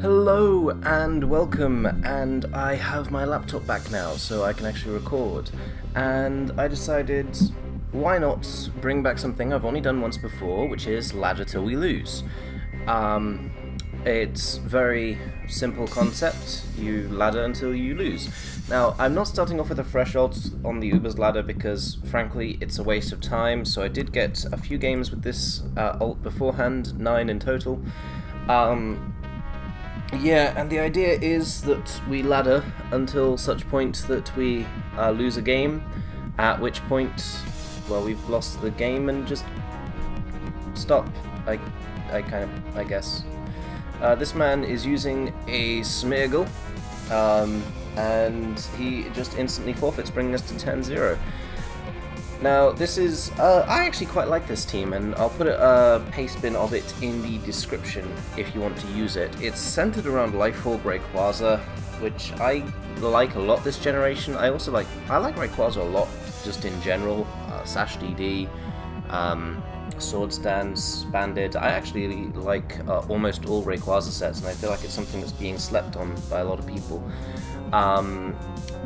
Hello and welcome, and I have my laptop back now so I can actually record, and I decided why not bring back something I've only done once before, which is ladder till we lose. It's very simple concept, you ladder until you lose. Now, I'm not starting off with a fresh ult on the Uber's ladder because frankly it's a waste of time, so I did get a few games with this ult beforehand, 9 in total. Yeah, and the idea is that we ladder until such point that we lose a game, at which point, well, we've lost the game and just stop, I guess. This man is using a Smeargle, and he just instantly forfeits, bringing us to 10-0. Now, this is, I actually quite like this team, and I'll put a paste bin of it in the description if you want to use it. It's centered around Lifeorb Rayquaza, which I like a lot this generation. I like Rayquaza a lot, just in general. Sash DD, Sword Stance, Banded. I actually like almost all Rayquaza sets, and I feel like it's something that's being slept on by a lot of people.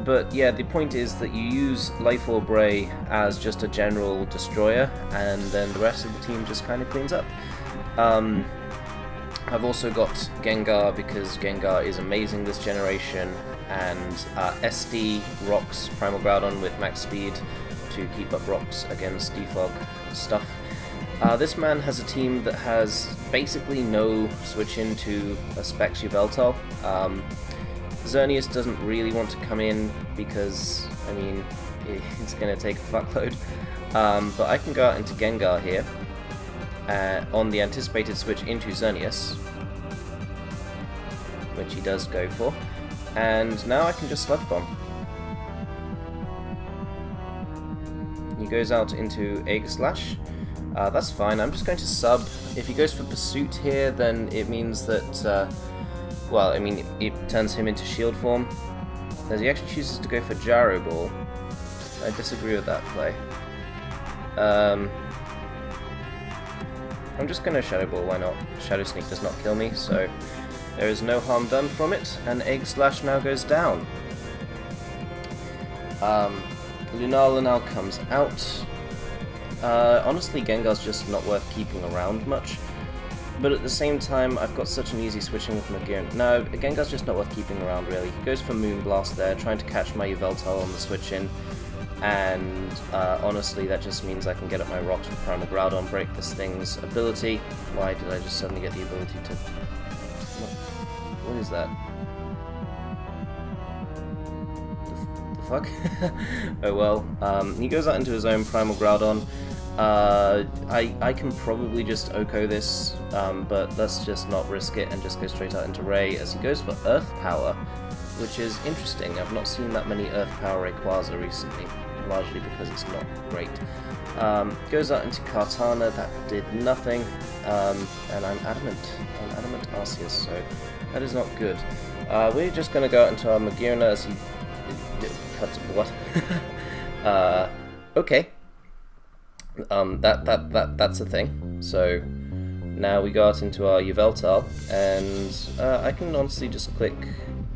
But yeah, the point is that you use Lifeorb Ray as just a general destroyer, and then the rest of the team just kind of cleans up. I've also got Gengar because Gengar is amazing this generation, and SD rocks Primal Groudon with max speed to keep up rocks against defog stuff. This man has a team that has basically no switch into a Specs Yveltal. Xerneas doesn't really want to come in because, I mean, it's going to take a fuckload. But I can go out into Gengar here on the anticipated switch into Xerneas, which he does go for. And now I can just Sludge Bomb. He goes out into Aegislash. That's fine, I'm just going to sub. If he goes for Pursuit here, then it means that well, I mean, it turns him into shield form. As he actually chooses to go for Gyro Ball. I disagree with that play. I'm just going to Shadow Ball, why not? Shadow Sneak does not kill me, so there is no harm done from it, and Aegislash now goes down. Lunala now comes out. Honestly, Gengar's just not worth keeping around much. But at the same time, I've got such an easy switching with Magearna. No, Gengar's just not worth keeping around, really. He goes for Moonblast there, trying to catch my Yveltal on the switch-in. And honestly, that just means I can get up my rocks with Primal Groudon, break this thing's ability. Why did I just suddenly get the ability to... What is that? The fuck? Oh well. He goes out into his own Primal Groudon. I can probably just Oko this, but let's just not risk it and just go straight out into Ray as he goes for Earth Power, which is interesting. I've not seen that many Earth Power Rayquaza recently, largely because it's not great. Goes out into Kartana, that did nothing, and I'm adamant Arceus, so that is not good. We're just going to go out into our Magearna as he cuts what? Okay. That's a thing. So now we go out into our Yveltal, and I can honestly just click.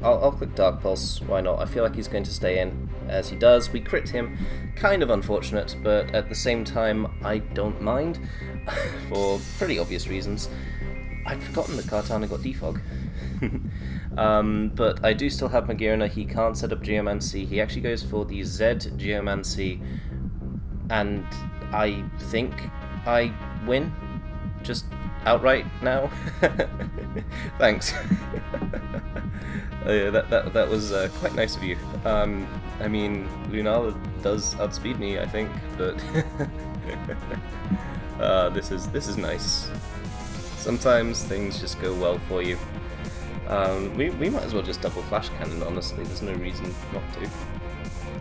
I'll click Dark Pulse. Why not? I feel like he's going to stay in, as he does. We crit him, kind of unfortunate, but at the same time I don't mind for pretty obvious reasons. I'd forgotten that Kartana got defog. But I do still have Magearna. He can't set up Geomancy. He actually goes for the Z Geomancy, and I think I win, just outright now. Thanks. Yeah, that was quite nice of you. I mean, Lunala does outspeed me, I think, but this is nice. Sometimes things just go well for you. We might as well just double Flash Cannon, honestly. There's no reason not to.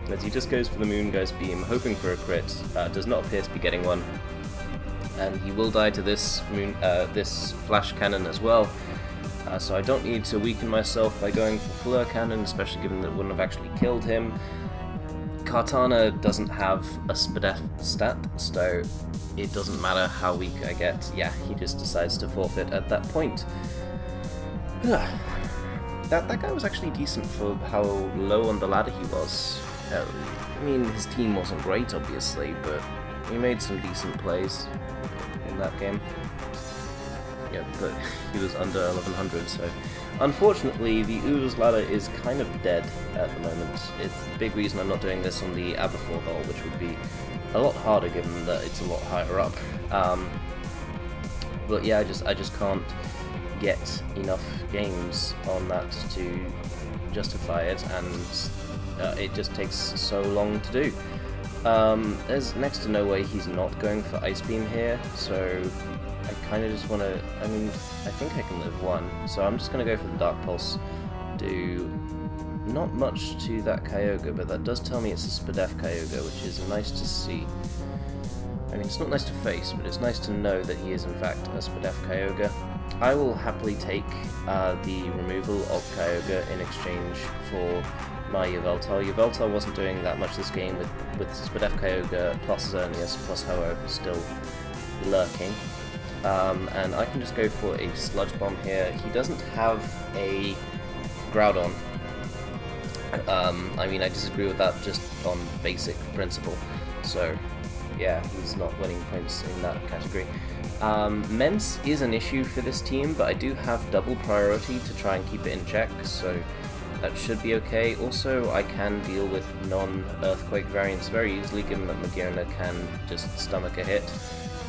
As he just goes for the Moon Guy's Beam, hoping for a crit, does not appear to be getting one, and he will die to this this Flash Cannon as well, so I don't need to weaken myself by going for Fleur Cannon, especially given that it wouldn't have actually killed him. Kartana doesn't have a Spadef stat, so it doesn't matter how weak I get. Yeah, he just decides to forfeit at that point. That guy was actually decent for how low on the ladder he was. I mean, his team wasn't great, obviously, but he made some decent plays in that game. Yeah, but he was under 1100, so... Unfortunately, the Oodles ladder is kind of dead at the moment. It's the big reason I'm not doing this on the Aberforth hole, which would be a lot harder given that it's a lot higher up. But yeah, I just can't get enough games on that to justify it, and it just takes so long to do. There's next to no way he's not going for Ice Beam here, so I kind of just want to, I mean, I think I can live one, so I'm just going to go for the Dark Pulse. Do not much to that Kyogre, but that does tell me it's a Spadef Kyogre, which is nice to see. I mean, it's not nice to face, but it's nice to know that he is in fact a Spadef Kyogre. I will happily take the removal of Kyogre in exchange for my Yveltal. Yveltal wasn't doing that much this game with Spadef Kyogre plus Xerneas plus Ho-Oh still lurking. And I can just go for a Sludge Bomb here. He doesn't have a Groudon. I mean, I disagree with that just on basic principle. So, yeah, he's not winning points in that category. Mence is an issue for this team, but I do have double priority to try and keep it in check, so that should be okay. Also, I can deal with non-Earthquake variants very easily, given that Magearna can just stomach a hit.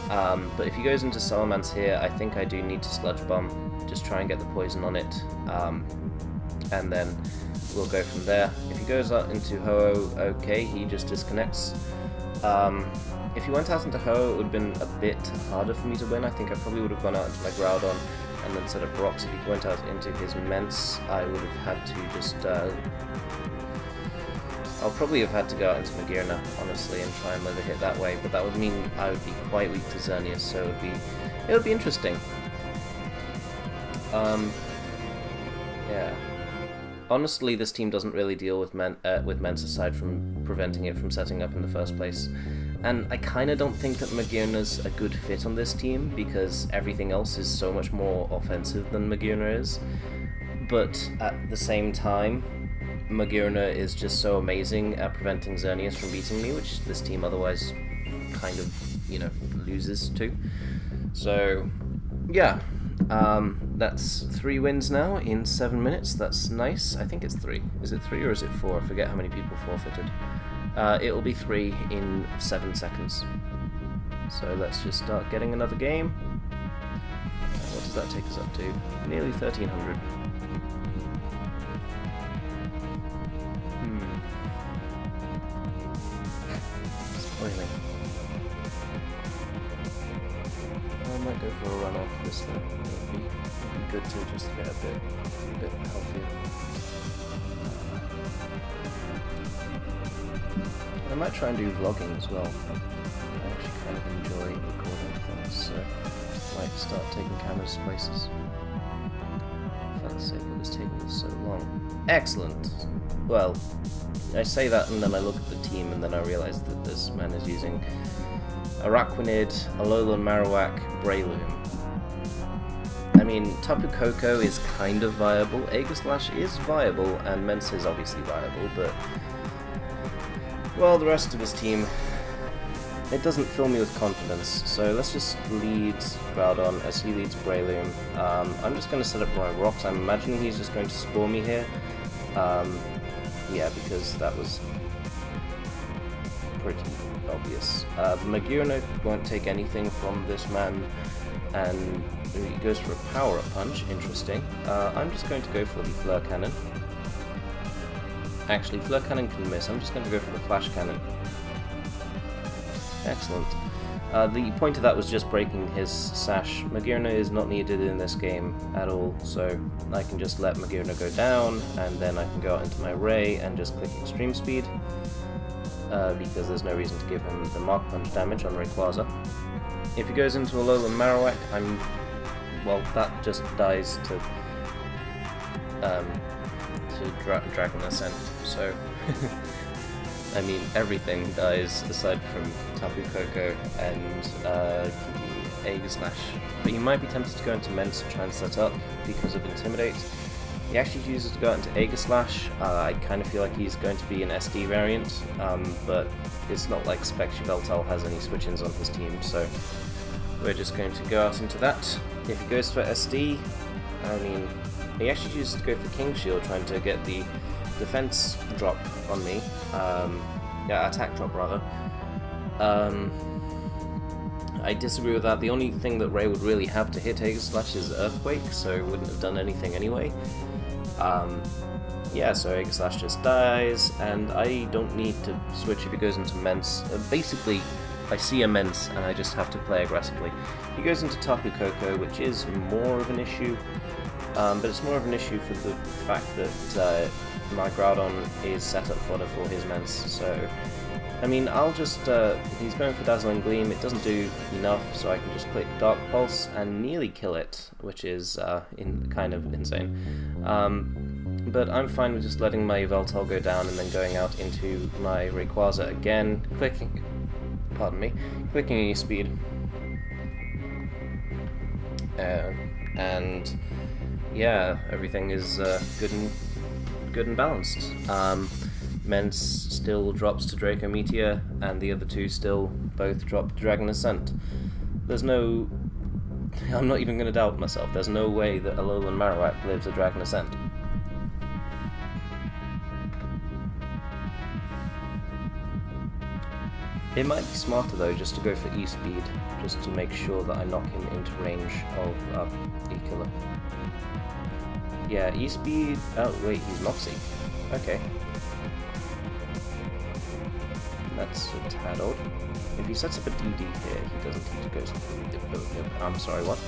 But if he goes into Salamence here, I think I do need to Sludge Bomb, just try and get the poison on it, and then we'll go from there. If he goes out into Ho-Oh, okay, he just disconnects. If he went out into Ho-Oh, it would have been a bit harder for me to win. I think I probably would have gone out into my Groudon and then set up rocks. If he went out into his Mence, I would have had to just... I'll probably have had to go out into Magearna, honestly, and try and live a hit that way, but that would mean I would be quite weak to Xerneas, so it would be interesting. Yeah. Honestly, this team doesn't really deal with Mence aside from preventing it from setting up in the first place. And I kind of don't think that Magearna's a good fit on this team, because everything else is so much more offensive than Magearna is. But at the same time, Magearna is just so amazing at preventing Xerneas from beating me, which this team otherwise kind of, you know, loses to. So, yeah. That's 3 wins now in 7 minutes. That's nice. I think it's 3. Is it 3 or is it 4? I forget how many people forfeited. It will be 3 in 7 seconds. So let's just start getting another game. What does that take us up to? Nearly 1300. It's boiling. I might go for a run after this though. It'd be good to just get a bit healthier. I might try and do vlogging as well. I actually kind of enjoy recording things, so I might start taking cameras to places. For fuck's sake, it was taking us so long. Excellent! Well, I say that and then I look at the team and then I realise that this man is using Araquanid, Alolan Marowak, Breloom. I mean, Tapu Koko is kind of viable, Aegislash is viable, and Mence is obviously viable, but... well, the rest of his team, it doesn't fill me with confidence, so let's just lead Groudon as he leads Breloom. I'm just going to set up my rocks. I'm imagining he's just going to Spore me here. Yeah, because that was pretty obvious. Magearna won't take anything from this man, and he goes for a Power-Up Punch. Interesting. I'm just going to go for the Flare Cannon. Actually, Flare Cannon can miss. I'm just going to go for the Flash Cannon. Excellent. The point of that was just breaking his Sash. Magearna is not needed in this game at all, so I can just let Magearna go down, and then I can go out into my Ray and just click Extreme Speed, because there's no reason to give him the Mark Punch damage on Rayquaza. If he goes into Alolan Marowak, well, that just dies to Dragon Ascent, so... I mean, everything dies aside from Tapu Koko and Aegis Slash, but you might be tempted to go into Mence to try and set up because of Intimidate. He actually chooses to go out into Aegis Slash. I kind of feel like he's going to be an SD variant, but it's not like Spectre Veltal has any switch-ins on his team, so we're just going to go out into that. If he goes for SD, I mean, he actually chooses to go for King Shield, trying to get the defense drop on me. Yeah, attack drop rather. I disagree with that. The only thing that Ray would really have to hit Aegis Slash is Earthquake, so it wouldn't have done anything anyway. Yeah, so Aegis Slash just dies, and I don't need to switch if he goes into Mence. Basically, I see a Mence, and I just have to play aggressively. He goes into Tapu Koko, which is more of an issue, but it's more of an issue for the fact that my Groudon is set up fodder for his Mence, so I mean, I'll just, he's going for Dazzling Gleam, it doesn't do enough, so I can just click Dark Pulse and nearly kill it, which is kind of insane. But I'm fine with just letting my Veltal go down and then going out into my Rayquaza again, clicking E-Speed. And yeah, everything is good and balanced. Mence still drops to Draco Meteor, and the other two still both drop Dragon Ascent. There's no... I'm not even going to doubt myself, there's no way that Alolan Marowak lives a Dragon Ascent. It might be smarter though just to go for E-Speed, just to make sure that I knock him into range of E-Killer. Yeah, E-Speed... oh wait, he's Moxie. Okay. That's a tad odd. If he sets up a DD here, he doesn't need to go... I'm sorry, what?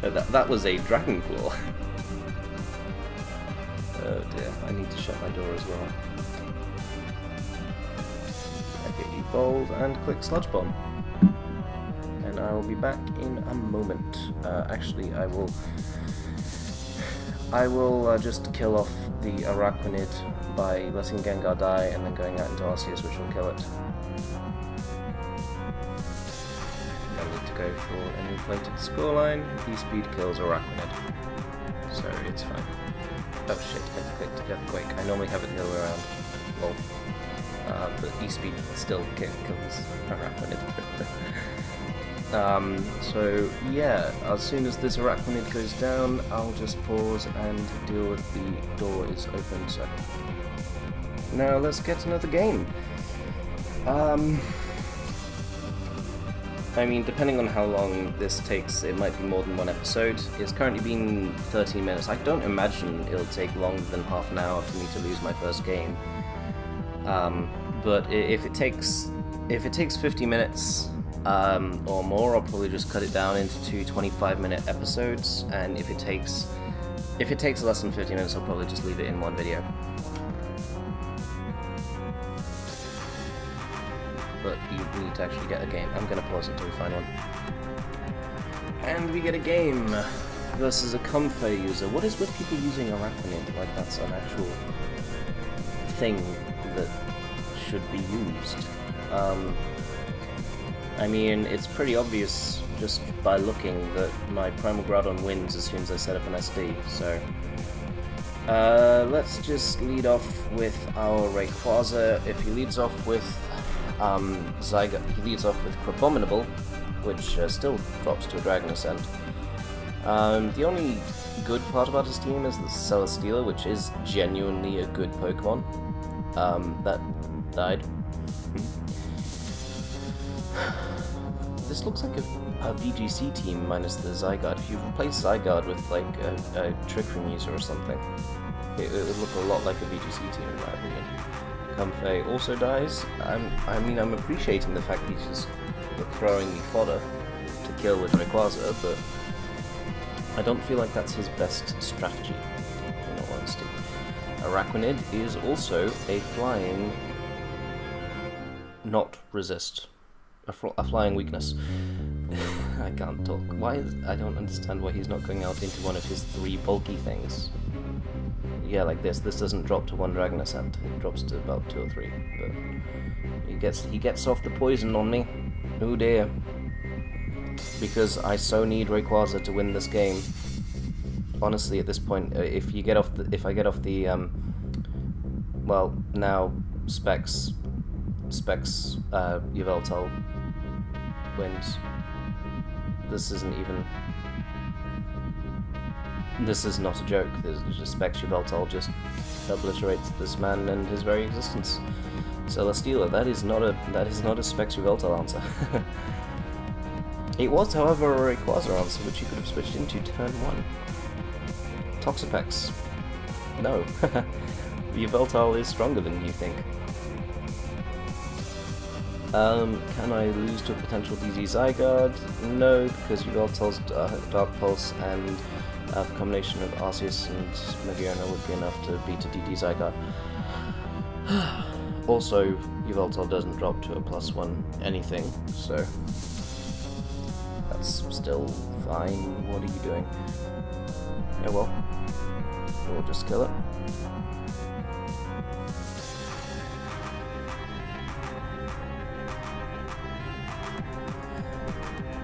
that was a Dragon Claw. Oh dear, I need to shut my door as well. Okay, Evolve and click Sludge Bomb. And I will be back in a moment. Actually, I will just kill off the Araquanid by letting Gengar die and then going out into Arceus, which will kill it. I need to go for an inflated scoreline. E-Speed kills Araquanid, so it's fine. Oh shit, I clicked Earthquake. I normally have it the other way around. Lol. But E-Speed still kills Araquanid. So yeah, as soon as this Araquanid goes down, I'll just pause and deal with the door is open, so. Now let's get another game. I mean, depending on how long this takes, it might be more than one episode. It's currently been 13 minutes. I don't imagine it'll take longer than half an hour for me to lose my first game. But if it takes 50 minutes, or more, I'll probably just cut it down into two 25-minute episodes, and if it takes less than 50 minutes, I'll probably just leave it in one video. But you need to actually get a game. I'm gonna pause until we find one. And we get a game versus a Comfey user. What is with people using Araquanid like that's an actual thing that should be used? I mean, it's pretty obvious just by looking that my Primal Groudon wins as soon as I set up an SD, so... let's just lead off with our Rayquaza. If he leads off with he leads off with Crabominable, which still drops to a Dragon Ascent. The only good part about his team is the Celesteela, which is genuinely a good Pokemon. That died. This looks like a VGC team minus the Zygarde. If you replace Zygarde with like a Trick Room user or something, it would look a lot like a VGC team in my opinion. Comfey also dies. I'm appreciating the fact that he's just throwing me fodder to kill with Rayquaza, but I don't feel like that's his best strategy, in all honesty. Araquanid is also a flying... not resist. A flying weakness. I can't talk. I don't understand why he's not going out into one of his three bulky things. Yeah, like this. This doesn't drop to one Dragon Ascent. It drops to about 2 or 3. But he gets off the poison on me. Oh dear. because I so need Rayquaza to win this game. Honestly, at this point, if I get off the well, now Specs Yveltal wins. This isn't even. This is not a joke. There's just Specs Yveltal just obliterates this man and his very existence. Celesteela, that is not a Specs Yveltal answer. It was, however, a Rayquaza answer, which you could have switched into turn 1. Toxapex. No. Yveltal is stronger than you think. Can I lose to a potential DZ Zygarde? No, because Yveltal's Dark Pulse and the combination of Arceus and Magearna would be enough to beat a DD Zygarde. Also, Yveltal doesn't drop to a +1 anything, so that's still fine. What are you doing? Oh well, we'll just kill it.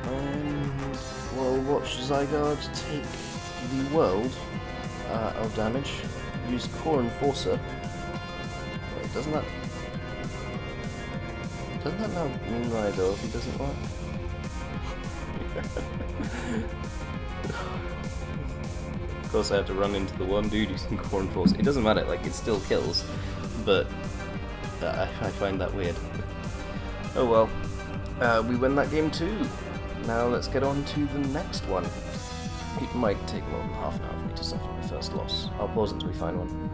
And we'll watch Zygarde take the world of damage. Use Core Enforcer. Wait, doesn't that now Moonlight ability doesn't work? Of course, I have to run into the one dude using Core Enforcer. It doesn't matter, like, it still kills, but I find that weird. Oh well, we win that game too. Now let's get on to the next one. It might take more than half an hour for me to suffer my first loss. I'll pause until we find one.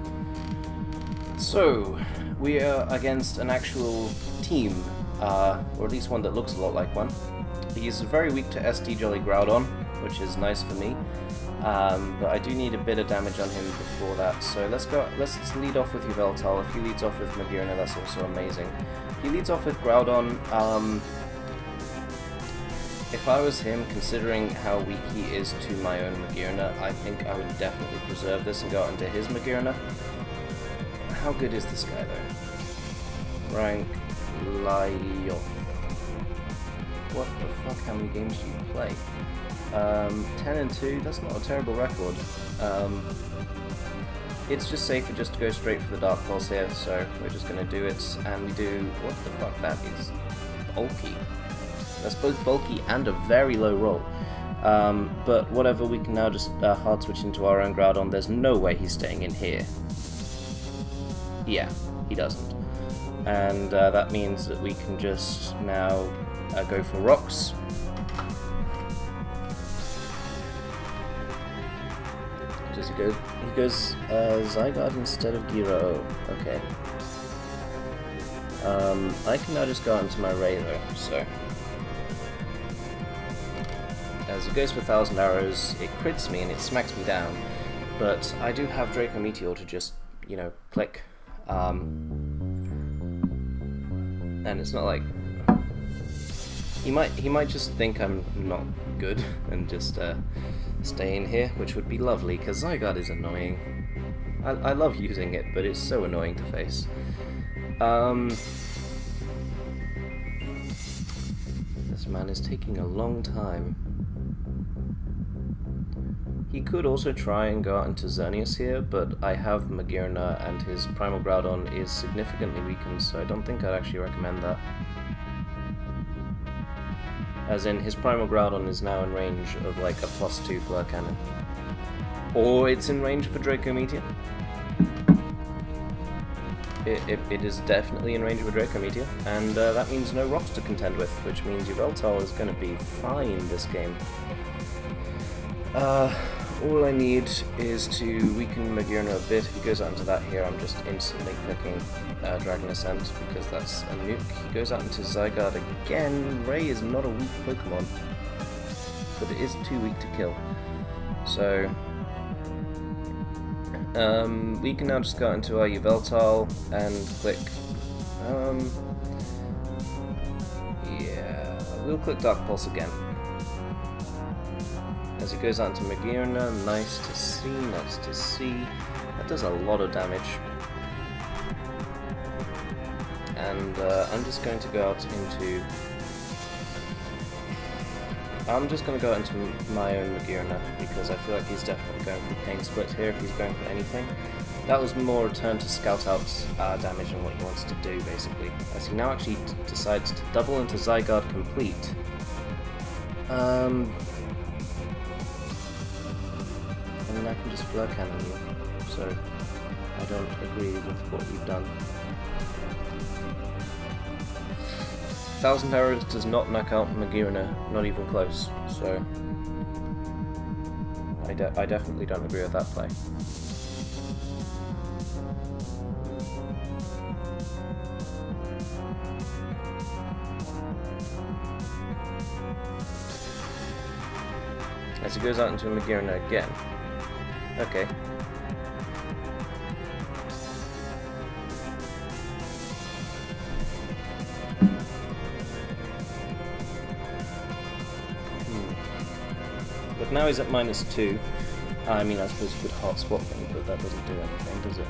So, we are against an actual team, or at least one that looks a lot like one. He's very weak to SD Jolly Groudon, which is nice for me, but I do need a bit of damage on him before that, so let's lead off with Yveltal. If he leads off with Magearna, that's also amazing. He leads off with Groudon. If I was him, considering how weak he is to my own Magearna, I think I would definitely preserve this and go out into his Magearna. How good is this guy though? Rank Lyoth. What the fuck, how many games do you play? 10-2, that's not a terrible record. It's just safer just to go straight for the Dark Pulse here, so we're just going to do it, and we do, what the fuck, that is bulky. That's both bulky and a very low roll. But whatever, we can now just hard switch into our own Groudon. There's no way he's staying in here. Yeah, he doesn't. And that means that we can just now go for rocks. Does he go? He goes Zygarde instead of Gyro. Okay. I can now just go into my Ray though, so. As it goes for 1,000 arrows, it crits me and it smacks me down, but I do have Draco Meteor to just, you know, click. And it's not like he might just think I'm not good and just stay in here, which would be lovely because Zygarde is annoying. I love using it, but it's so annoying to face. This man is taking a long time. He could also try and go out into Xerneas here, but I have Magearna and his Primal Groudon is significantly weakened, so I don't think I'd actually recommend that. As in, his Primal Groudon is now in range of like a +2 Flare Cannon. Or it's in range for Draco Meteor. It is definitely in range of a Draco Meteor, and that means no rocks to contend with, which means Yveltal is going to be fine this game. All I need is to weaken Magearna a bit. If he goes out into that here, I'm just instantly clicking Dragon Ascent, because that's a nuke. He goes out into Zygarde again. Ray is not a weak Pokemon, but it is too weak to kill. So, we can now just go out into our Yveltal and click, yeah, we'll click Dark Pulse again. As he goes out into Magearna, nice to see, nice to see. That does a lot of damage. And I'm just going to go out into... I'm just going to go into my own Magirna because I feel like he's definitely going for Pain Split here if he's going for anything. That was more a turn to scout out damage and what he wants to do, basically. As he now actually decides to double into Zygarde Complete. And then I can just Flare Cannon you, so I don't agree with what you've done. 1000 Arrows does not knock out Magirna, not even close, so I definitely don't agree with that play. As he goes out into a Magirna again. Okay. But now he's at -2. I mean, I suppose you could Heart Swap me, but that doesn't do anything, does it?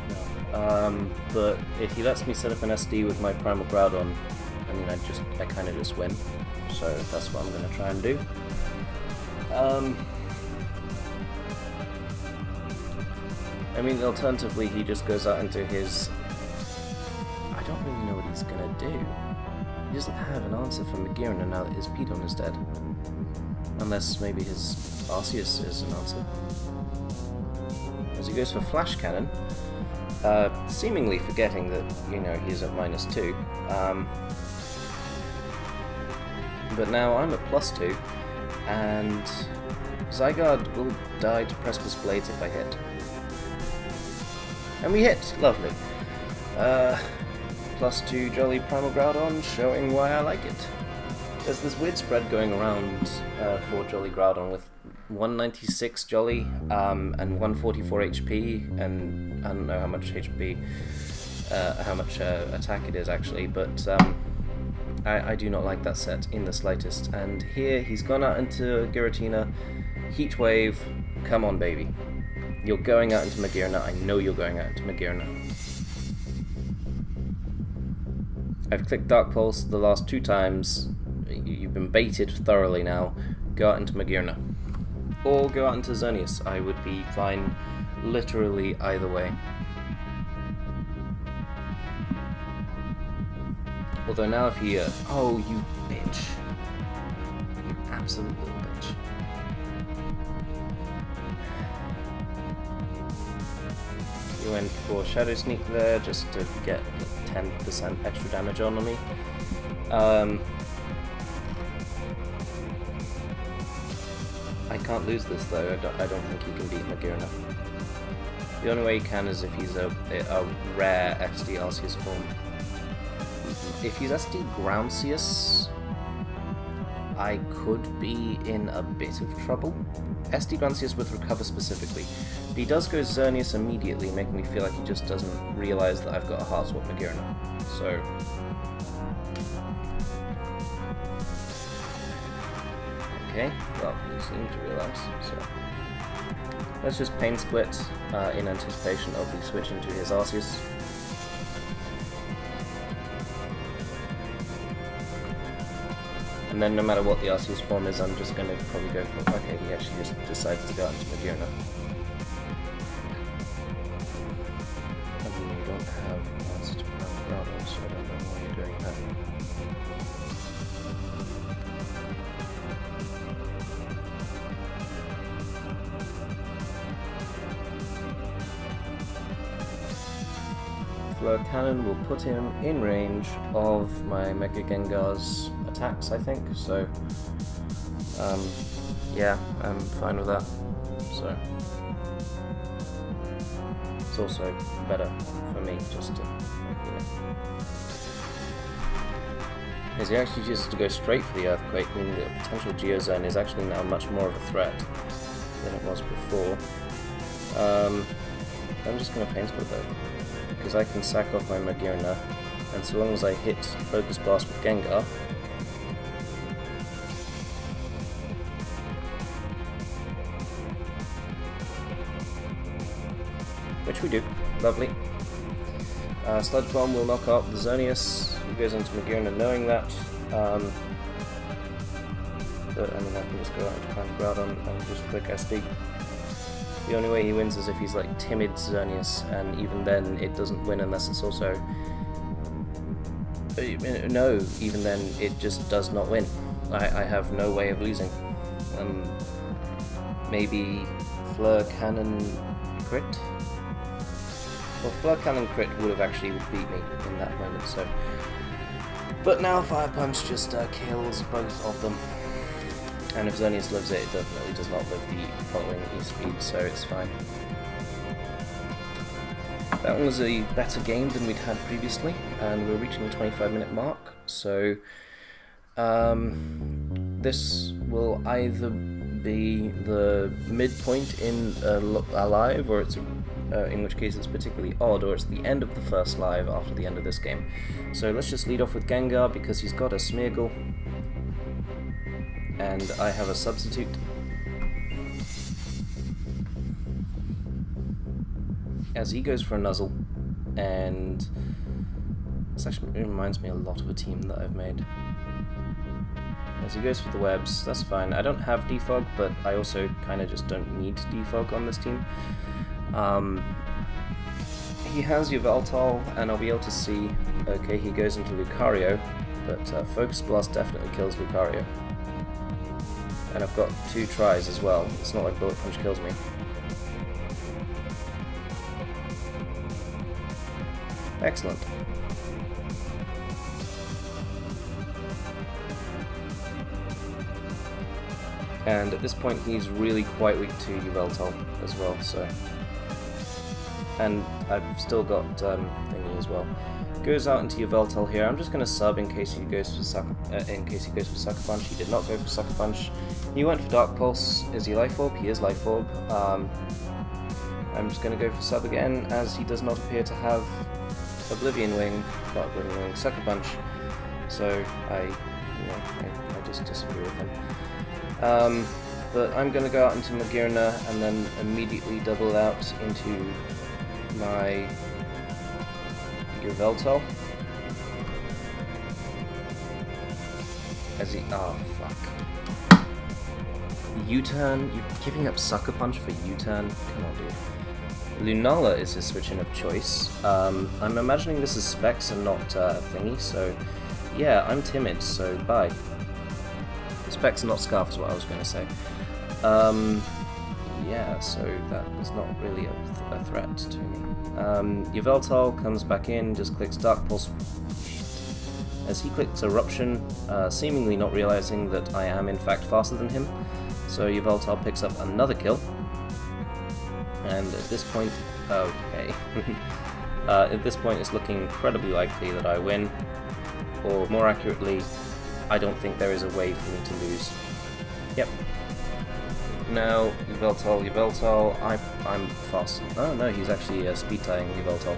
No. But if he lets me set up an SD with my Primal Groudon, I mean, I kind of just win. So that's what I'm going to try and do. I mean, alternatively, he just goes out into his... I don't really know what he's going to do. He doesn't have an answer for Magirna now that his Pidon is dead. Unless maybe his Arceus is an answer. As he goes for Flash Cannon, seemingly forgetting that, you know, he's at -2. But now I'm at +2, and Zygarde will die to Precipice Blades if I hit. And we hit! Lovely. +2 Jolly Primal Groudon, showing why I like it. There's this weird spread going around for Jolly Groudon with 196 Jolly and 144 HP, and I don't know how much HP, how much attack it is actually, but I do not like that set in the slightest. And here he's gone out into Giratina, Heat Wave, come on baby. You're going out into Magirna, I know you're going out into Magirna. I've clicked Dark Pulse the last 2 times. You've been baited thoroughly now. Go out into Magirna. Or go out into Xerneas. I would be fine literally either way. Although now if he... oh, you bitch. You absolute little bitch. He went for Shadow Sneak there just to get 10% extra damage on me. I can't lose this though. I don't think he can beat Magirna. The only way he can is if he's a rare SD Arceus form. If he's SD Groundseus, I could be in a bit of trouble. SD Groundseus with Recover specifically. But he does go Xerneas immediately, making me feel like he just doesn't realise that I've got a Heart Swap Magirna. So... okay, well, he seemed to realise, so... let's just Pain Split in anticipation of me switching to his Arceus. And then no matter what the Arceus form is, I'm just going to probably go for... okay, he actually just decides to go into Magirna. I mean, you don't have an answer to Groudon, so I don't know why you're doing that. Flare Cannon will put him in range of my Mega Gengar's attacks, I think, so yeah, I'm fine with that. So it's also better for me just to, you know. As he actually chooses to go straight for the Earthquake, meaning that a potential Geozone is actually now much more of a threat than it was before. I'm just going to Pain Split though, because I can sack off my Magirna, and so long as I hit Focus Blast with Gengar, which we do, lovely. Sludge Bomb will knock out the Xerneas, who goes into Magirna knowing that. But I mean, I can just go out and Primal Groudon and just click SD. The only way he wins is if he's like timid Xerneas, and even then it doesn't win unless it's also... No, even then it just does not win. I have no way of losing. Maybe Fleur Cannon crit? Well, Fleur Cannon crit would have actually beat me in that moment, so... But now Fire Punch just kills both of them. And if Xerneas lives it, it definitely does not live the following E-speed, so it's fine. That one was a better game than we'd had previously, and we're reaching the 25-minute mark, so this will either be the midpoint in a live, or it's in which case it's particularly odd, or it's the end of the first live after the end of this game. So let's just lead off with Gengar because he's got a Smeargle, and I have a substitute. As he goes for a Nuzzle, and this actually reminds me a lot of a team that I've made. As he goes for the webs, that's fine. I don't have Defog, but I also kind of just don't need Defog on this team. He has Yveltal, and I'll be able to see, okay, he goes into Lucario, but Focus Blast definitely kills Lucario. And I've got 2 tries as well. It's not like Bullet Punch kills me. Excellent. And at this point he's really quite weak to Yveltal as well, so... And I've still got Thingy as well. Goes out into Yveltal here. I'm just going to sub in case he goes for Sucker Punch. He did not go for Sucker Punch. He went for Dark Pulse. Is he Life Orb? He is Life Orb. I'm just going to go for sub again, as he does not appear to have Oblivion Wing, not Oblivion Wing, Sucker Punch. So I just disagree with him. But I'm going to go out into Magearna and then immediately double out into my Yveltal. As he... oh, fuck. U-turn? You're giving up Sucker Punch for U-turn? Come on, dude. Lunala is his switch-in of choice. I'm imagining this is Specs and not Thingy, so... yeah, I'm timid, so bye. Specs and not Scarf is what I was going to say. Yeah, so that was not really a threat to me. Yveltal comes back in, just clicks Dark Pulse. As he clicks Eruption, seemingly not realizing that I am in fact faster than him. So Yveltal picks up another kill. And at this point, okay. At this point it's looking incredibly likely that I win. Or more accurately, I don't think there is a way for me to lose. Yep. Now, Yveltal, I'm fast. Oh no, he's actually speed tying Yveltal.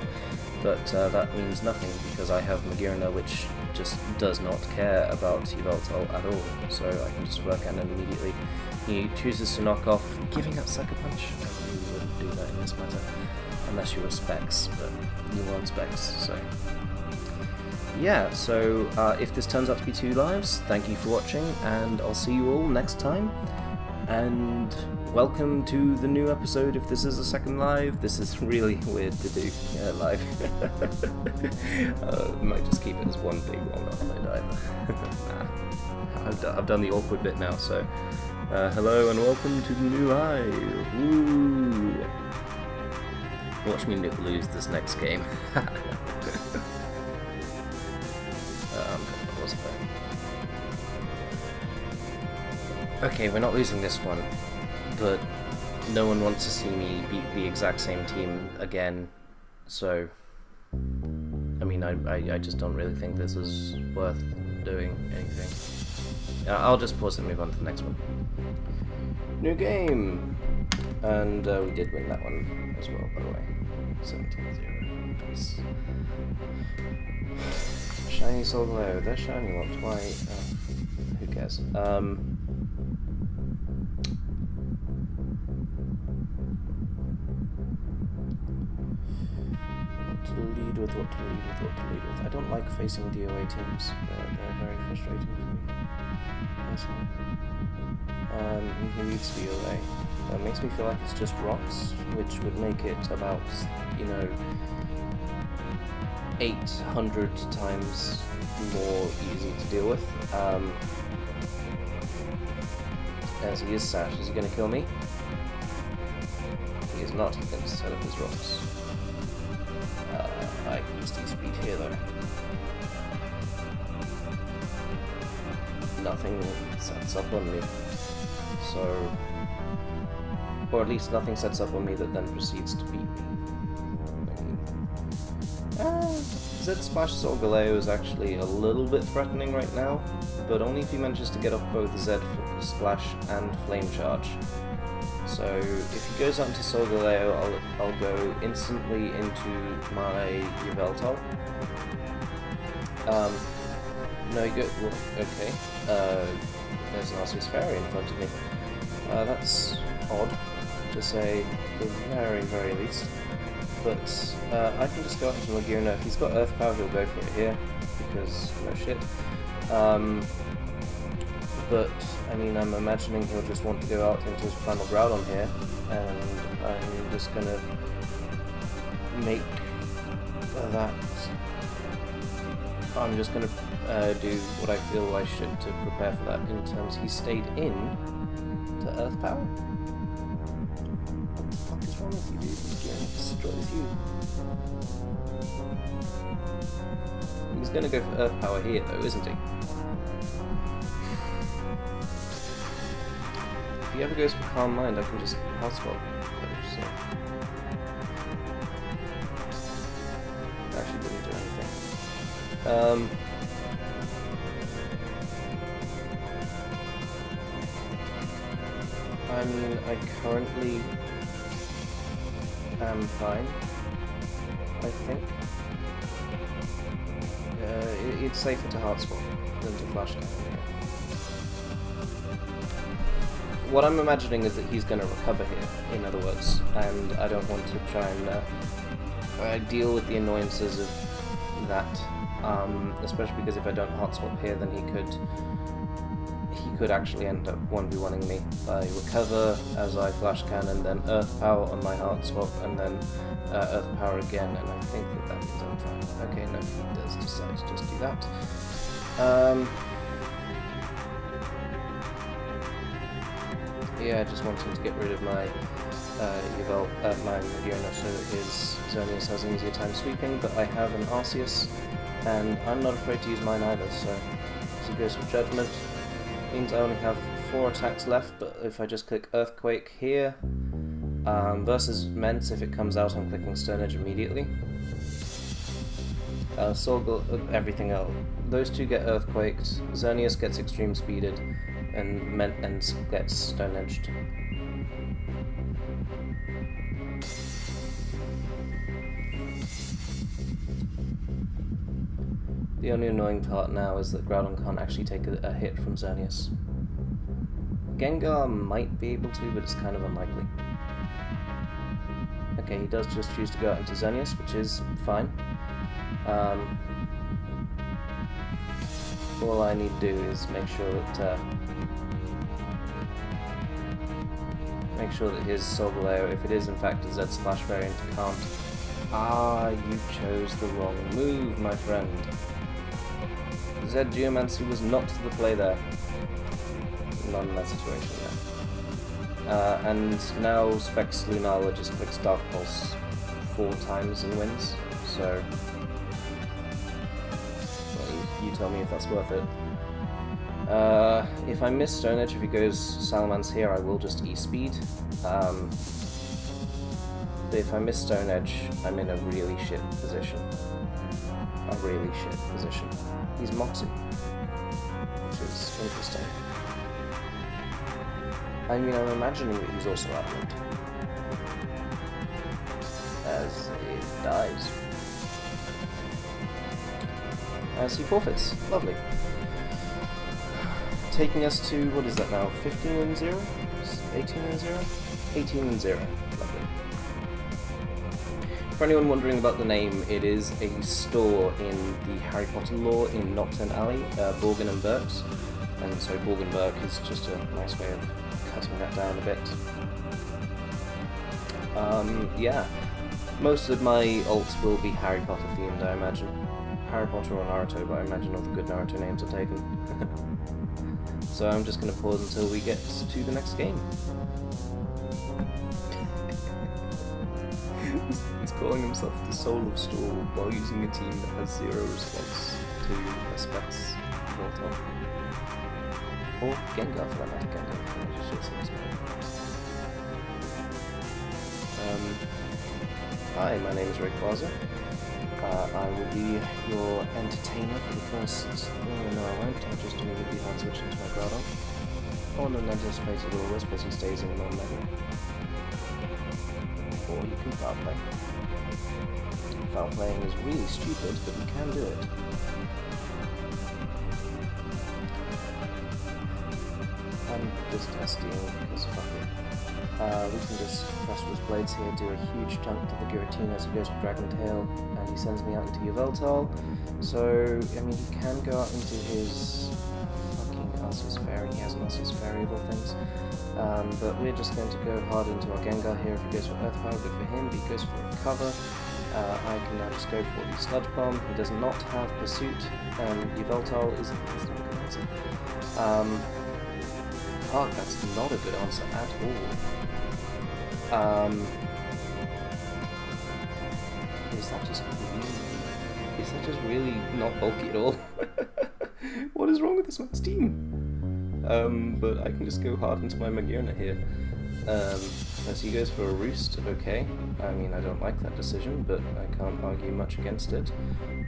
But that means nothing because I have Magearna, which just does not care about Yveltal at all. So I can just work on it immediately. He chooses to knock off, giving up Sucker Punch. I really wouldn't do that in this matter. Unless you were Specs, but you weren't Specs, so... yeah, so if this turns out to be 2 lives, thank you for watching, and I'll see you all next time. And welcome to the new episode if this is a second live. This is really weird to do live. Might just keep it as one big long upload either. I've done the awkward bit now, so hello and welcome to the new live. Woo! Watch me lose this next game. Okay, we're not losing this one, but no one wants to see me beat the exact same team again, so... I mean, I just don't really think this is worth doing anything. I'll just pause and move on to the next one. New game! And we did win that one as well, by the way. 17-0. Nice. Shiny Solgaleo. They're shiny ones. Why? Who cares? What to lead with. I don't like facing DOA teams. They're very frustrating for me. He leads the away. That makes me feel like it's just rocks, which would make it about, you know, 800 times more easy to deal with. As he is Sash, is he going to kill me? He is not. He's going to set up his rocks. I can just speed here though. Nothing sets up on me. So, or at least nothing sets up on me that then proceeds to beat me. Zed Splash Solgaleo is actually a little bit threatening right now, but only if he manages to get off both Zed Splash and Flame Charge. So if he goes out into Solgaleo, I'll go instantly into my Yveltal. No, you go. Well, okay. There's an Arceus Fairy in front of me. That's odd, to say the very, very least. But I can just go out into Laguna. If he's got Earth Power, he'll go for it here, because no shit. But, I mean, I'm imagining he'll just want to go out into his Primal Groudon here, and I'm just gonna make that... I'm just gonna do what I feel I should to prepare for that, in terms he stayed in to Earth Power. What the fuck is wrong with you, dude? He's gonna destroy you. He's gonna go for Earth Power here, though, isn't he? If he ever goes for Calm Mind, I can just House Swap. So. Actually didn't do anything. I mean, I currently am fine, I think. It's safer to Heart Swap than to Flash Cannon here. What I'm imagining is that he's going to recover here, in other words, and I don't want to try and deal with the annoyances of that, especially because if I don't Heart Swap here, then he could actually end up 1v1ing me. I recover as I Flash Cannon, then Earth Power on my Heart Swap, and then Earth Power again, and I think that means I'm fine. Okay, no, he does decide to just do that. Yeah, I just want him to get rid of my my Meteorna so that his Xerneas has an easier time sweeping, but I have an Arceus, and I'm not afraid to use mine either, so as he goes for Judgment, means I only have 4 attacks left, but if I just click Earthquake here, versus Mence, if it comes out, I'm clicking Stone Edge immediately. Everything else. Those two get Earthquaked, Xerneas gets Extreme Speeded, and Mence gets Stone Edged. The only annoying part now is that Groudon can't actually take a hit from Xerneas. Gengar might be able to, but it's kind of unlikely. Okay, he does just choose to go out into Xerneas, which is fine. All I need to do is make sure that his Solgaleo, if it is in fact a Z Splash variant, can't. Ah, you chose the wrong move, my friend. Z Geomancy was not the play there. Not in that situation there. And now Specs Lunala just clicks Dark Pulse 4 times and wins, so... Well, you tell me if that's worth it. If I miss Stone Edge, if he goes Salamence here, I will just E-Speed. But if I miss Stone Edge, I'm in a really shit position. A really shit position. He's Moxie, which is interesting. I mean, I'm imagining that he's also Outland. As it dies. As he forfeits. Lovely. Taking us to, what is that now, 15-0? 18-0? 18-0. Lovely. For anyone wondering about the name, it is a store in the Harry Potter lore in Nocturne Alley, Borgin and Burks. And so Bulgenberg is just a nice way of cutting that down a bit. Yeah, most of my ults will be Harry Potter themed, I imagine. Harry Potter or Naruto, but I imagine all the good Naruto names are taken. So I'm just going to pause until we get to the next game. He's calling himself the Soul of Stall while using a team that has zero response to a Specs Volton. Or Gengar for that matter, Gengar. Hi, my name is Rayquaza. I will be your entertainer for the first... no, I won't. I'll just immediately hard switch into my Groudon. On an anticipated little Wisp as he stays in non-mega. Or you can foul play. Foul playing is really stupid, but you can do it. I'm just testing because fuck it. We can just press with Blades here, do a huge chunk to the Giratina as he goes for Dragon Tail, and he sends me out into Yveltal. So, I mean, he can go out into his fucking Arceus Fairy. He has an Arceus Fairy of all things. But we're just going to go hard into our Gengar here. If he goes for Earth Power, good for him. But he goes for Recover. I can now just go for the Sludge Bomb. He does not have Pursuit, and Yveltal is not a good answer. Fuck, that's not a good answer at all. Is that just really not bulky at all? What is wrong with this man's team? But I can just go hard into my Magearna here. As he goes for a Roost, okay. I mean, I don't like that decision, but I can't argue much against it.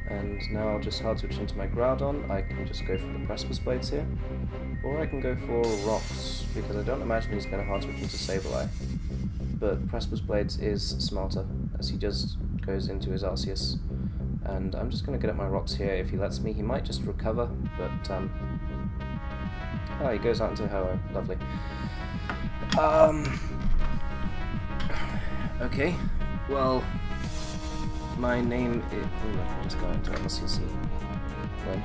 And now I'll just hard switch into my Groudon. I can just go for the Precipice Blades here. Or I can go for Rocks, because I don't imagine he's going to hard switch into Sableye. But Precipice Blades is smarter, as he just goes into his Arceus. And I'm just going to get at my Rocks here. If he lets me, he might just recover, but oh, he goes out into Ho-Oh. Lovely. Okay, well, my name is... Ooh, I can just go into Arceus and win.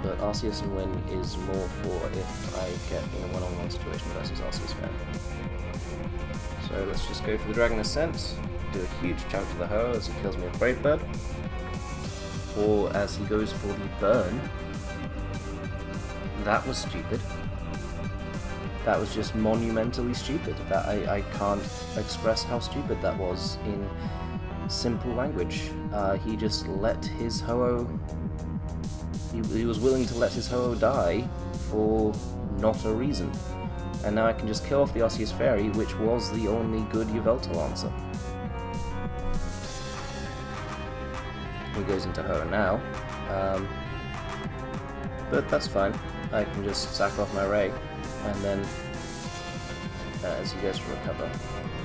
But Arceus and win is more for if I get in a one-on-one situation versus Arceus Fairy. So let's just go for the Dragon Ascent, do a huge chunk to the Ho as he kills me with Brave Bird. Or as he goes for the Burn. That was stupid. That was just monumentally stupid. That I can't express how stupid that was in simple language. He just let his Ho-Oh... He was willing to let his Ho-Oh die for not a reason. And now I can just kill off the Arceus Fairy, which was the only good Yveltal answer. He goes into Ho-Oh now. But that's fine. I can just sack off my Ray, and then as he goes for Recover.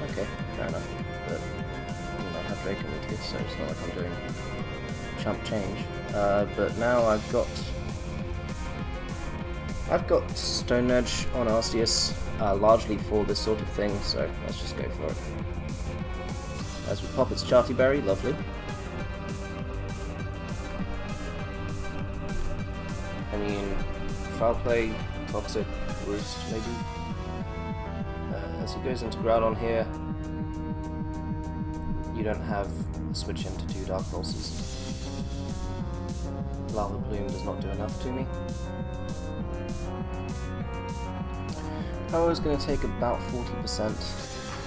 Okay, fair enough. But I mean, I have Draco Meteor here, so it's not like I'm doing chump change. But now I've got Stone Edge on Arceus, largely for this sort of thing, so let's just go for it. As we pop its Charty Berry, lovely. I mean, Foul Play, Toxic, Roost, maybe? As he goes into Groudon here, you don't have a switch into 2 Dark Pulses. Lava Plume does not do enough to me. Ho-Oh's going to take about 40%,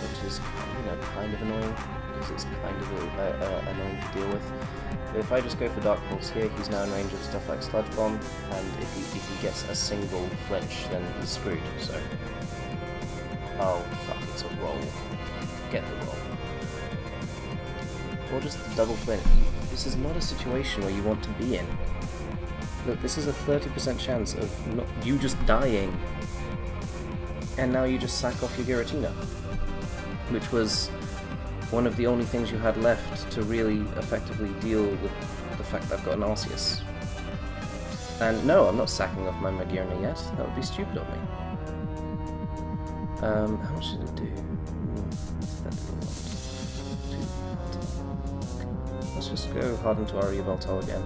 which is, you know, kind of annoying, because it's kind of annoying to deal with. But if I just go for Dark Pulse here, he's now in range of stuff like Sludge Bomb, and if he gets a single flinch, then he's screwed, so... Oh, fuck, it's a roll. Get the roll. Or just the double flinch. This is not a situation where you want to be in. Look, this is a 30% chance of you just dying. And now you just sack off your Giratina. Which was one of the only things you had left to really effectively deal with the fact that I've got an Arceus. And no, I'm not sacking off my Magearna yet. That would be stupid of me. How much did it do? Let's just go hard into our Yveltal again.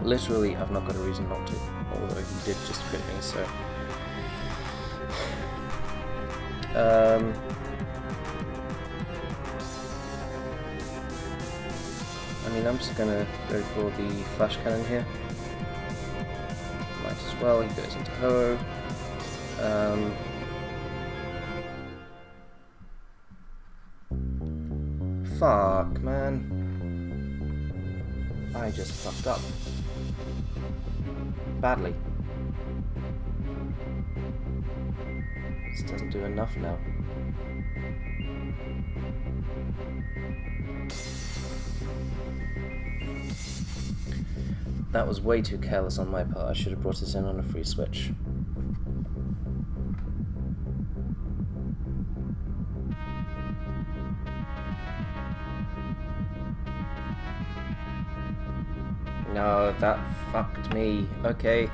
Literally, I've not got a reason not to. Although he did just crit me, so... I mean, I'm just gonna go for the flash cannon here. Might as well, he goes into Ho. Fuck, man. I just fucked up. Badly. This doesn't do enough now. That was way too careless on my part. I should have brought us in on a free switch. No, that fucked me. Okay.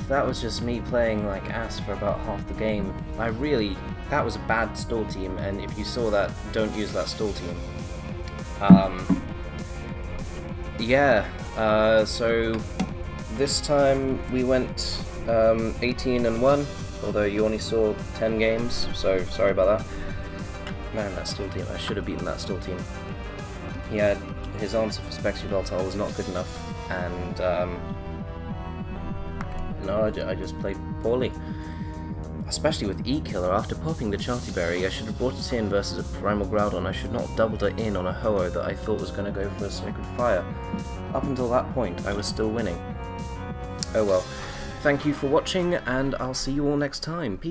That was just me playing like ass for about half the game. That was a bad stall team, and if you saw that, don't use that stall team. Yeah, so this time we went 18-1, although you only saw 10 games, so sorry about that. Man, that stall team, I should have beaten that stall team. His answer for Spectre Voltile was not good enough, and no, I just played poorly. Especially with E-Killer, after popping the Charty Berry, I should have brought it in versus a Primal Groudon. I should not have doubled it in on a Ho-Oh that I thought was going to go for a Sacred Fire. Up until that point, I was still winning. Oh well. Thank you for watching, and I'll see you all next time. Peace.